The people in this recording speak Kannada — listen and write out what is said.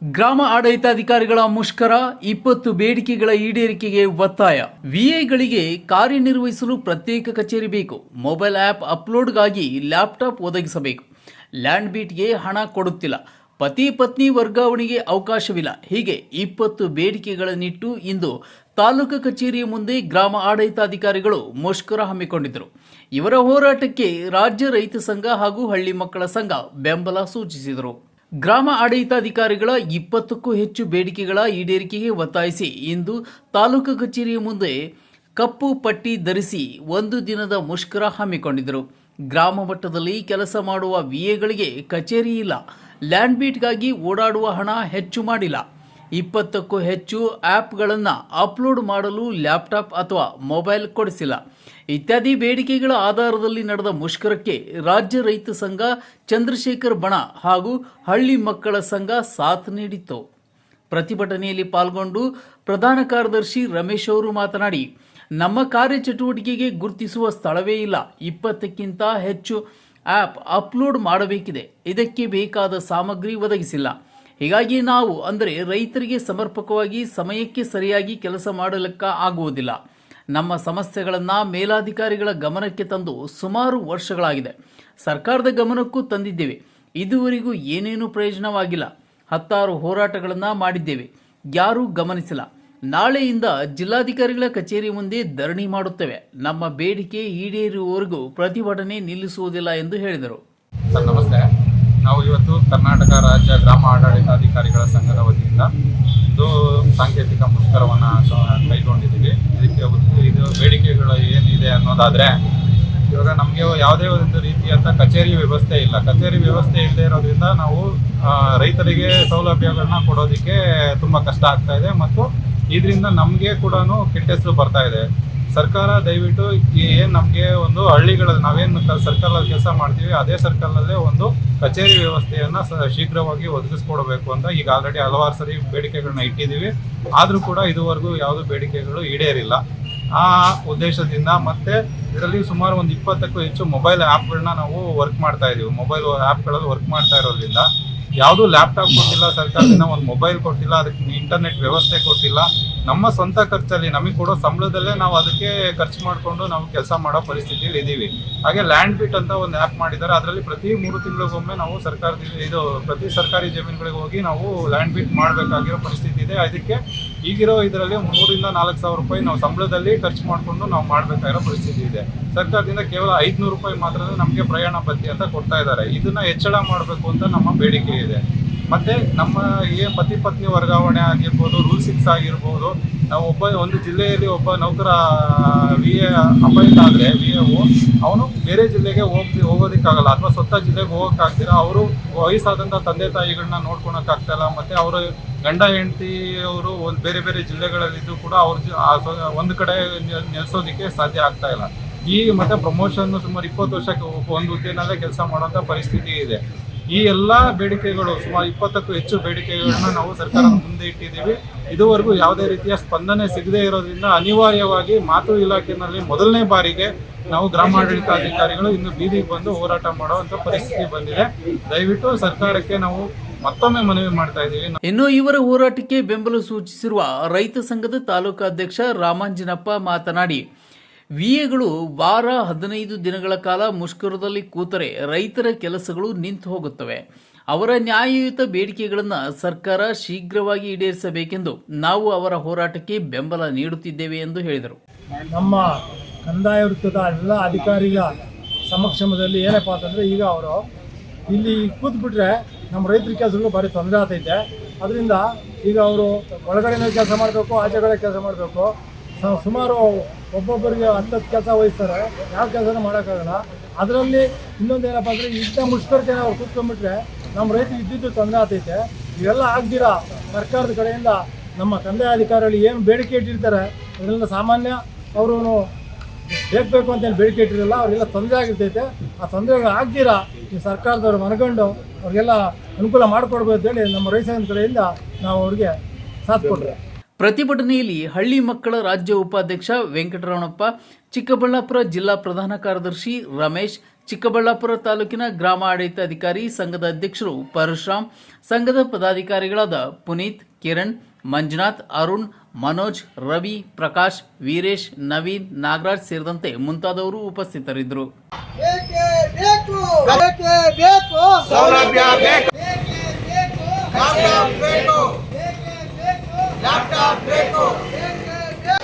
ಗ್ರಾಮ ಆಡಳಿತಾಧಿಕಾರಿಗಳ ಮುಷ್ಕರ 20 ಬೇಡಿಕೆಗಳ ಈಡೇರಿಕೆಗೆ ಒತ್ತಾಯ. ವಿಎಗಳಿಗೆ ಕಾರ್ಯನಿರ್ವಹಿಸಲು ಪ್ರತ್ಯೇಕ ಕಚೇರಿ ಬೇಕು. ಮೊಬೈಲ್ ಆ್ಯಪ್ ಅಪ್ಲೋಡ್ಗಾಗಿ ಲ್ಯಾಪ್ಟಾಪ್ ಒದಗಿಸಬೇಕು. ಲ್ಯಾಂಡ್ ಬೀಟ್ಗೆ ಹಣ ಕೊಡುತ್ತಿಲ್ಲ. ಪತಿ ಪತ್ನಿ ವರ್ಗಾವಣೆಗೆ ಅವಕಾಶವಿಲ್ಲ. ಹೀಗೆ 20 ಬೇಡಿಕೆಗಳನ್ನಿಟ್ಟು ಇಂದು ತಾಲೂಕು ಕಚೇರಿಯ ಮುಂದೆ ಗ್ರಾಮ ಆಡಳಿತಾಧಿಕಾರಿಗಳು ಮುಷ್ಕರ ಹಮ್ಮಿಕೊಂಡಿದ್ದರು. ಇವರ ಹೋರಾಟಕ್ಕೆ ರಾಜ್ಯ ರೈತ ಸಂಘ ಹಾಗೂ ಹಳ್ಳಿ ಮಕ್ಕಳ ಸಂಘ ಬೆಂಬಲ ಸೂಚಿಸಿದರು. ಗ್ರಾಮ ಆಡಳಿತಾಧಿಕಾರಿಗಳ 20ಕ್ಕೂ ಹೆಚ್ಚು ಬೇಡಿಕೆಗಳ ಈಡೇರಿಕೆಗೆ ಒತ್ತಾಯಿಸಿ ಇಂದು ತಾಲೂಕು ಕಚೇರಿಯ ಮುಂದೆ ಕಪ್ಪು ಪಟ್ಟಿ ಧರಿಸಿ ಒಂದು ದಿನದ ಮುಷ್ಕರ ಹಮ್ಮಿಕೊಂಡಿದ್ದರು. ಗ್ರಾಮ ಮಟ್ಟದಲ್ಲಿ ಕೆಲಸ ಮಾಡುವ ವಿಎಗಳಿಗೆ ಕಚೇರಿ ಇಲ್ಲ. ಲ್ಯಾಂಡ್ ಬೀಟ್ಗಾಗಿ ಓಡಾಡುವ ಹಣ ಹೆಚ್ಚು ಮಾಡಿಲ್ಲ. 20ಕ್ಕೂ ಹೆಚ್ಚು ಆ್ಯಪ್ಗಳನ್ನು ಅಪ್ಲೋಡ್ ಮಾಡಲು ಲ್ಯಾಪ್ಟಾಪ್ ಅಥವಾ ಮೊಬೈಲ್ ಕೊಡಿಸಿಲ್ಲ. ಇತ್ಯಾದಿ ಬೇಡಿಕೆಗಳ ಆಧಾರದಲ್ಲಿ ನಡೆದ ಮುಷ್ಕರಕ್ಕೆ ರಾಜ್ಯ ರೈತ ಸಂಘ, ಚಂದ್ರಶೇಖರ್ ಬಣ ಹಾಗೂ ಹಳ್ಳಿ ಮಕ್ಕಳ ಸಂಘ ಸಾಥ್ ನೀಡಿತ್ತು. ಪ್ರತಿಭಟನೆಯಲ್ಲಿ ಪಾಲ್ಗೊಂಡು ಪ್ರಧಾನ ಕಾರ್ಯದರ್ಶಿ ರಮೇಶ್ ಅವರು ಮಾತನಾಡಿ, ನಮ್ಮ ಕಾರ್ಯಚಟುವಟಿಕೆಗೆ ಗುರುತಿಸುವ ಸ್ಥಳವೇ ಇಲ್ಲ. 20ಕ್ಕಿಂತ ಹೆಚ್ಚು ಆ್ಯಪ್ ಅಪ್ಲೋಡ್ ಮಾಡಬೇಕಿದೆ. ಇದಕ್ಕೆ ಬೇಕಾದ ಸಾಮಗ್ರಿ ಒದಗಿಸಿಲ್ಲ. ಹೀಗಾಗಿ ನಾವು ಅಂದರೆ ರೈತರಿಗೆ ಸಮರ್ಪಕವಾಗಿ ಸಮಯಕ್ಕೆ ಸರಿಯಾಗಿ ಕೆಲಸ ಮಾಡಲಿಕ್ಕೆ ಆಗುವುದಿಲ್ಲ. ನಮ್ಮ ಸಮಸ್ಯೆಗಳನ್ನು ಮೇಲಾಧಿಕಾರಿಗಳ ಗಮನಕ್ಕೆ ತಂದು ಸುಮಾರು ವರ್ಷಗಳಾಗಿದೆ. ಸರ್ಕಾರದ ಗಮನಕ್ಕೂ ತಂದಿದ್ದೇವೆ. ಇದುವರೆಗೂ ಏನೇನೂ ಪ್ರಯೋಜನವಾಗಿಲ್ಲ. 10 ಹೋರಾಟಗಳನ್ನು ಮಾಡಿದ್ದೇವೆ, ಯಾರೂ ಗಮನಿಸಿಲ್ಲ. ನಾಳೆಯಿಂದ ಜಿಲ್ಲಾಧಿಕಾರಿಗಳ ಕಚೇರಿ ಮುಂದೆ ಧರಣಿ ಮಾಡುತ್ತೇವೆ. ನಮ್ಮ ಬೇಡಿಕೆ ಈಡೇರುವವರೆಗೂ ಪ್ರತಿಭಟನೆ ನಿಲ್ಲಿಸುವುದಿಲ್ಲ ಎಂದು ಹೇಳಿದರು. ಸರ್ ನಮಸ್ತೆ. ನಾವು ಇವತ್ತು ಕರ್ನಾಟಕ ರಾಜ್ಯ ಗ್ರಾಮ ಆಡಳಿತಾಧಿಕಾರಿಗಳ ಸಂಘದ ವತಿಯಿಂದ ಒಂದು ಸಾಂಕೇತಿಕ ಮುಷ್ಕರವನ್ನು ಕೈಗೊಂಡಿದ್ದೀವಿ. ಇದಕ್ಕೆ ಇದು ಬೇಡಿಕೆಗಳು ಏನಿದೆ ಅನ್ನೋದಾದರೆ, ಇವಾಗ ನಮಗೆ ಯಾವುದೇ ಒಂದು ರೀತಿಯಾದ ಕಚೇರಿ ವ್ಯವಸ್ಥೆ ಇಲ್ಲ. ಕಚೇರಿ ವ್ಯವಸ್ಥೆ ಇಲ್ಲದೆ ಇರೋದ್ರಿಂದ ನಾವು ರೈತರಿಗೆ ಸೌಲಭ್ಯಗಳನ್ನ ಕೊಡೋದಕ್ಕೆ ತುಂಬ ಕಷ್ಟ ಆಗ್ತಾ ಇದೆ ಮತ್ತು ಇದರಿಂದ ನಮಗೆ ಕೂಡ ಕೆಟ್ಟ ಹೆಸರು ಬರ್ತಾ ಇದೆ. ಸರ್ಕಾರ ದಯವಿಟ್ಟು ಏನು ನಮಗೆ ಒಂದು ಹಳ್ಳಿಗಳಲ್ಲಿ ನಾವೇನು ಸರ್ಕಲಲ್ಲಿ ಕೆಲಸ ಮಾಡ್ತೀವಿ ಅದೇ ಸರ್ಕಲಲ್ಲೇ ಒಂದು ಕಚೇರಿ ವ್ಯವಸ್ಥೆಯನ್ನು ಶೀಘ್ರವಾಗಿ ಒದಗಿಸ್ಕೊಡ್ಬೇಕು ಅಂತ ಈಗ ಆಲ್ರೆಡಿ ಹಲವಾರು ಸರಿ ಬೇಡಿಕೆಗಳನ್ನ ಇಟ್ಟಿದ್ದೀವಿ. ಆದರೂ ಕೂಡ ಇದುವರೆಗೂ ಯಾವುದೇ ಬೇಡಿಕೆಗಳು ಈಡೇರಿಲ್ಲ. ಆ ಉದ್ದೇಶದಿಂದ ಮತ್ತೆ ಇದರಲ್ಲಿ ಸುಮಾರು ಒಂದು 20ಕ್ಕೂ ಹೆಚ್ಚು ಮೊಬೈಲ್ ಆ್ಯಪ್ಗಳನ್ನ ನಾವು ವರ್ಕ್ ಮಾಡ್ತಾ ಇದ್ದೀವಿ. ಮೊಬೈಲ್ ಆ್ಯಪ್ಗಳಲ್ಲಿ ವರ್ಕ್ ಮಾಡ್ತಾ ಇರೋದ್ರಿಂದ ಯಾವುದೂ ಲ್ಯಾಪ್ಟಾಪ್ ಕೊಟ್ಟಿಲ್ಲ ಸರ್ಕಾರದಿಂದ, ಒಂದು ಮೊಬೈಲ್ ಕೊಟ್ಟಿಲ್ಲ, ಅದಕ್ಕೆ ಇಂಟರ್ನೆಟ್ ವ್ಯವಸ್ಥೆ ಕೊಟ್ಟಿಲ್ಲ. ನಮ್ಮ ಸ್ವಂತ ಖರ್ಚಲ್ಲಿ ನಮಗೆ ಕೊಡೋ ಸಂಬಳದಲ್ಲೇ ನಾವು ಅದಕ್ಕೆ ಖರ್ಚು ಮಾಡಿಕೊಂಡು ನಾವು ಕೆಲಸ ಮಾಡೋ ಪರಿಸ್ಥಿತಿಯಲ್ಲಿ ಇದ್ದೀವಿ. ಹಾಗೆ ಲ್ಯಾಂಡ್ ಬೀಟ್ ಅಂತ ಒಂದು ಆ್ಯಪ್ ಮಾಡಿದ್ದಾರೆ. ಅದರಲ್ಲಿ ಪ್ರತಿ 3 ತಿಂಗಳಿಗೊಮ್ಮೆ ನಾವು ಪ್ರತಿ ಸರ್ಕಾರಿ ಜಮೀನುಗಳಿಗೆ ಹೋಗಿ ನಾವು ಲ್ಯಾಂಡ್ ಬೀಟ್ ಮಾಡಬೇಕಾಗಿರೋ ಪರಿಸ್ಥಿತಿ ಇದೆ. ಅದಕ್ಕೆ ಈಗಿರೋ ಇದರಲ್ಲಿ 3,000 to 4,000 ರೂಪಾಯಿ ನಾವು ಸಂಬಳದಲ್ಲಿ ಖರ್ಚು ಮಾಡಿಕೊಂಡು ನಾವು ಮಾಡಬೇಕಾಗಿರೋ ಪರಿಸ್ಥಿತಿ ಇದೆ. ಸರ್ಕಾರದಿಂದ ಕೇವಲ 500 ರೂಪಾಯಿ ಮಾತ್ರ ನಮಗೆ ಪ್ರಯಾಣ ಭತ್ಯೆ ಅಂತ ಕೊಡ್ತಾ ಇದ್ದಾರೆ. ಇದನ್ನ ಹೆಚ್ಚಳ ಮಾಡಬೇಕು ಅಂತ ನಮ್ಮ ಬೇಡಿಕೆ ಇದೆ. ಮತ್ತು ನಮ್ಮ ಪತಿ ಪತ್ನಿ ವರ್ಗಾವಣೆ ಆಗಿರ್ಬೋದು, ರೂಲ್ 6 ಆಗಿರ್ಬೋದು, ನಾವು ಒಂದು ಜಿಲ್ಲೆಯಲ್ಲಿ ಒಬ್ಬ ನೌಕರ VA ಅಪಾಯಿಂಟ್ ಆದರೆ VAO ಅವನು ಬೇರೆ ಜಿಲ್ಲೆಗೆ ಹೋಗೋದಕ್ಕಾಗಲ್ಲ ಅಥವಾ ಸ್ವತಃ ಜಿಲ್ಲೆಗೆ ಹೋಗೋಕ್ಕಾಗ್ತೀರ. ಅವರು ವಯಸ್ಸಾದಂಥ ತಂದೆ ತಾಯಿಗಳನ್ನ ನೋಡ್ಕೊಳಕ್ಕಾಗ್ತಾಯಿಲ್ಲ. ಮತ್ತು ಅವರು ಗಂಡ ಹೆಂಡತಿ ಅವರು ಒಂದು ಬೇರೆ ಬೇರೆ ಜಿಲ್ಲೆಗಳಲ್ಲಿದ್ದು ಕೂಡ ಅವ್ರ ಒಂದು ಕಡೆ ನೆಲೆಸೋದಕ್ಕೆ ಸಾಧ್ಯ ಆಗ್ತಾ ಇಲ್ಲ. ಮತ್ತು ಪ್ರಮೋಷನ್ ಸುಮಾರು 20 ವರ್ಷಕ್ಕೆ ಒಂದು ಹುದ್ದೆನಲ್ಲೇ ಕೆಲಸ ಮಾಡುವಂಥ ಪರಿಸ್ಥಿತಿ ಇದೆ. ಈ ಎಲ್ಲ ಬೇಡಿಕೆಗಳು ಸುಮಾರು 20ಕ್ಕೂ ಹೆಚ್ಚು ಬೇಡಿಕೆಗಳನ್ನ ನಾವು ಸರ್ಕಾರದ ಮುಂದೆ ಇಟ್ಟಿದ್ದೀವಿ. ಇದುವರೆಗೂ ಯಾವುದೇ ರೀತಿಯ ಸ್ಪಂದನೆ ಸಿಗದೇ ಇರೋದ್ರಿಂದ ಅನಿವಾರ್ಯವಾಗಿ ಮಾತೃ ಇಲಾಖೆಯಲ್ಲಿ ಮೊದಲನೇ ಬಾರಿಗೆ ನಾವು ಗ್ರಾಮಾಡಳಿತಾಧಿಕಾರಿಗಳು ಇನ್ನು ಬೀದಿಗೆ ಬಂದು ಹೋರಾಟ ಮಾಡುವಂಥ ಪರಿಸ್ಥಿತಿ ಬಂದಿದೆ. ದಯವಿಟ್ಟು ಸರ್ಕಾರಕ್ಕೆ ನಾವು ಮತ್ತೊಮ್ಮೆ ಮನವಿ ಮಾಡ್ತಾ ಇದ್ದೀವಿ. ಇನ್ನು ಇವರ ಹೋರಾಟಕ್ಕೆ ಬೆಂಬಲ ಸೂಚಿಸಿರುವ ರೈತ ಸಂಘದ ತಾಲೂಕು ಅಧ್ಯಕ್ಷ ರಾಮಾಂಜನಪ್ಪ ಮಾತನಾಡಿ, ವಿಎಗಳು ವಾರ 15 ದಿನಗಳ ಕಾಲ ಮುಷ್ಕರದಲ್ಲಿ ಕೂತರೆ ರೈತರ ಕೆಲಸಗಳು ನಿಂತು ಹೋಗುತ್ತವೆ. ಅವರ ನ್ಯಾಯಯುತ ಬೇಡಿಕೆಗಳನ್ನು ಸರ್ಕಾರ ಶೀಘ್ರವಾಗಿ ಈಡೇರಿಸಬೇಕೆಂದು ನಾವು ಅವರ ಹೋರಾಟಕ್ಕೆ ಬೆಂಬಲ ನೀಡುತ್ತಿದ್ದೇವೆ ಎಂದು ಹೇಳಿದರು. ನಮ್ಮ ಕಂದಾಯ ವೃತ್ತದ ಎಲ್ಲ ಅಧಿಕಾರಿಗಳ ಸಮಕ್ಷಮದಲ್ಲಿ ಏನಪ್ಪ ಅಂತಂದರೆ, ಈಗ ಅವರು ಇಲ್ಲಿ ಕೂತ್ಬಿಟ್ರೆ ನಮ್ಮ ರೈತರ ಕೆಲಸಗಳು ಭಾರಿ ತೊಂದರೆ ಆಗ್ತೈತೆ. ಅದರಿಂದ ಈಗ ಅವರು ಒಳಗಡೆನೇ ಕೆಲಸ ಮಾಡಬೇಕು, ಆಚೆಗಡೆ ಕೆಲಸ ಮಾಡಬೇಕು. ಸುಮಾರು ಒಬ್ಬೊಬ್ಬರಿಗೆ 10 ಕೆಲಸ ವಹಿಸ್ತಾರೆ. ಯಾವ ಕೆಲಸನೂ ಮಾಡೋಕ್ಕಾಗಲ್ಲ. ಅದರಲ್ಲಿ ಇನ್ನೊಂದು ಏನಪ್ಪ ಅಂದರೆ, ಇಂಥ ಮುಷ್ಕರಕ್ಕೆ ಅವ್ರು ಕೂತ್ಕೊಂಡ್ಬಿಟ್ರೆ ನಮ್ಮ ರೈತರು ಇದ್ದಿದ್ದು ತೊಂದರೆ ಆಗ್ತೈತೆ. ಇವೆಲ್ಲ ಆಗ್ದಿರ ಸರ್ಕಾರದ ಕಡೆಯಿಂದ ನಮ್ಮ ಕಂದಾಯ ಅಧಿಕಾರಿಗಳು ಏನು ಬೇಡಿಕೆ ಇಟ್ಟಿರ್ತಾರೆ ಅದರಿಂದ ಸಾಮಾನ್ಯ ಅವರು ಬೇಕು ಅಂತೇಳಿ ಬೇಡಿಕೆ ಇಟ್ಟಿರಲ್ಲ, ಅವರಿಗೆಲ್ಲ ತೊಂದರೆ ಆಗಿರ್ತೈತೆ. ಆ ತೊಂದರೆಗಳು ಆಗ್ದಿರ ಈ ಸರ್ಕಾರದವ್ರು ಮನಗಂಡು ಅವ್ರಿಗೆಲ್ಲ ಅನುಕೂಲ ಮಾಡಿಕೊಡ್ಬೇಕು ಅಂತೇಳಿ ನಮ್ಮ ರೈತ ಸಂಘದ ಕಡೆಯಿಂದ ನಾವು ಅವ್ರಿಗೆ ಸಾಥ್ ಕೊಟ್ಟರೆ. ಪ್ರತಿಭಟನೆಯಲ್ಲಿ ಹಳ್ಳಿ ಮಕ್ಕಳ ರಾಜ್ಯ ಉಪಾಧ್ಯಕ್ಷ ವೆಂಕಟರಮಣಪ್ಪ, ಚಿಕ್ಕಬಳ್ಳಾಪುರ ಜಿಲ್ಲಾ ಪ್ರಧಾನ ಕಾರ್ಯದರ್ಶಿ ರಮೇಶ್, ಚಿಕ್ಕಬಳ್ಳಾಪುರ ತಾಲೂಕಿನ ಗ್ರಾಮ ಆಡಳಿತಾಧಿಕಾರಿ ಸಂಘದ ಅಧ್ಯಕ್ಷರು ಪರಶುರಾಮ್, ಸಂಘದ ಪದಾಧಿಕಾರಿಗಳಾದ ಪುನೀತ್, ಕಿರಣ್, ಮಂಜುನಾಥ್, ಅರುಣ್, ಮನೋಜ್, ರವಿ, ಪ್ರಕಾಶ್, ವೀರೇಶ್, ನವೀನ್, ನಾಗರಾಜ್ ಸೇರಿದಂತೆ ಮುಂತಾದವರು ಉಪಸ್ಥಿತರಿದ್ದರು. ಬೇಕೇ ಬೇಕು ಬೇಕೇ ಬೇಕು ಸೌಲಭ್ಯ ಬೇಕು, ಬೇಕೇ ಬೇಕು ಲ್ಯಾಪ್ಟಾಪ್ ಬೇಕು, ಬೇಕೇ ಬೇಕು ಲ್ಯಾಪ್ಟಾಪ್ ಬೇಕು, ಬೇಕೇ ಬೇಕು